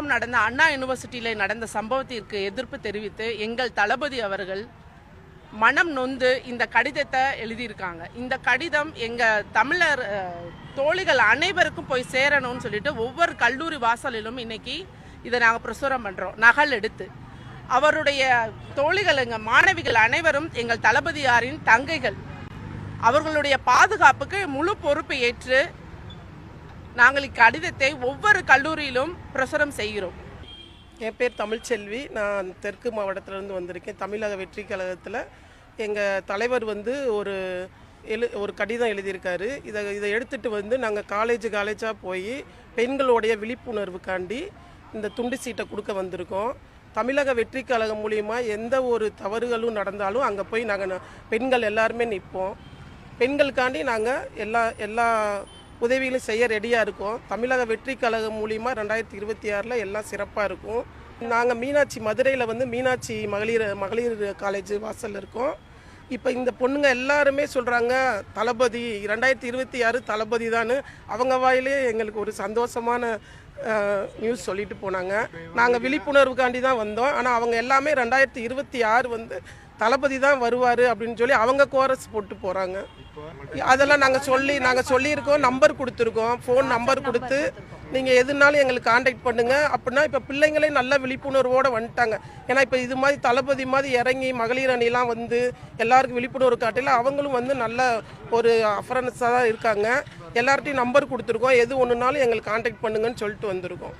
விழுப்புரம் நடந்த அண்ணா யூனிவர்சிட்டியில் நடந்த சம்பவத்திற்கு எதிர்ப்பு தெரிவித்து எங்கள் தளபதி அவர்கள் மனம் நொந்து இந்த கடிதத்தை எழுதியிருக்காங்க. இந்த கடிதம் எங்கள் தமிழர் தோழிகள் அனைவருக்கும் போய் சேரணும்னு சொல்லிட்டு ஒவ்வொரு கல்லூரி வாசலிலும் இன்னைக்கு இதை நாங்கள் பிரசுரம் பண்ணுறோம், நகல் எடுத்து. அவருடைய தோழிகள், எங்கள் மாணவிகள் அனைவரும் எங்கள் தளபதியாரின் தங்கைகள். அவர்களுடைய பாதுகாப்புக்கு முழு பொறுப்பை ஏற்று நாங்கள் இக்கடிதத்தை ஒவ்வொரு கல்லூரியிலும் பிரசுரம் செய்கிறோம். என் பேர் தமிழ்ச்செல்வி. நான் தெற்கு மாவட்டத்திலேருந்து வந்திருக்கேன். தமிழக வெற்றி கழகத்தில் எங்கள் தலைவர் ஒரு கடிதம் எழுதியிருக்காரு. இதை எடுத்துகிட்டு நாங்கள் காலேஜாக போய் பெண்களுடைய விழிப்புணர்வுக்காண்டி இந்த துண்டு சீட்டை கொடுக்க வந்திருக்கோம். தமிழக வெற்றி கழகம் மூலிமா எந்த ஒரு தவறுகளும் நடந்தாலும் அங்கே போய் நாங்கள் பெண்கள் எல்லாருமே நிற்போம். பெண்களுக்காண்டி நாங்கள் எல்லா உதவிகளும் செய்ய ரெடியாக இருக்கோம். தமிழக வெற்றி கழகம் மூலிமா 2026 எல்லாம் சிறப்பாக இருக்கும். நாங்கள் மதுரையில் மீனாட்சி மகளிர் காலேஜ் வாசலில் இருக்கோம். இப்போ இந்த பொண்ணுங்க எல்லாருமே சொல்கிறாங்க தளபதி 2026 தளபதி தான். அவங்க வாயிலே எங்களுக்கு ஒரு சந்தோஷமான நியூஸ் சொல்லிட்டு போனாங்க. நாங்கள் விழிப்புணர்வுக்காண்டி தான் வந்தோம். ஆனால் அவங்க எல்லாமே 2026 தளபதி தான் வருவார் அப்படின்னு சொல்லி அவங்க கோரஸ் போட்டு போகிறாங்க. அதெல்லாம் நாங்கள் சொல்லியிருக்கோம், நம்பர் கொடுத்துருக்கோம், ஃபோன் நம்பர் கொடுத்து நீங்கள் எதுனாலும் எங்களுக்கு காண்டாக்ட் பண்ணுங்கள் அப்படின்னா. இப்போ பிள்ளைங்களே நல்ல விழிப்புணர்வோடு வந்துட்டாங்க. ஏன்னா இப்போ இது மாதிரி தளபதி மாதிரி இறங்கி மகளிர் அணிலாம் எல்லாருக்கும் விழிப்புணர்வு காட்டில அவங்களும் நல்ல ஒரு அஃபரன்ஸாக தான் இருக்காங்க. எல்லார்ட்டையும் நம்பர் கொடுத்துருக்கோம், எது ஒன்றுனாலும் எங்களுக்கு காண்டாக்ட் பண்ணுங்கன்னு சொல்லிட்டு வந்திருக்கோம்.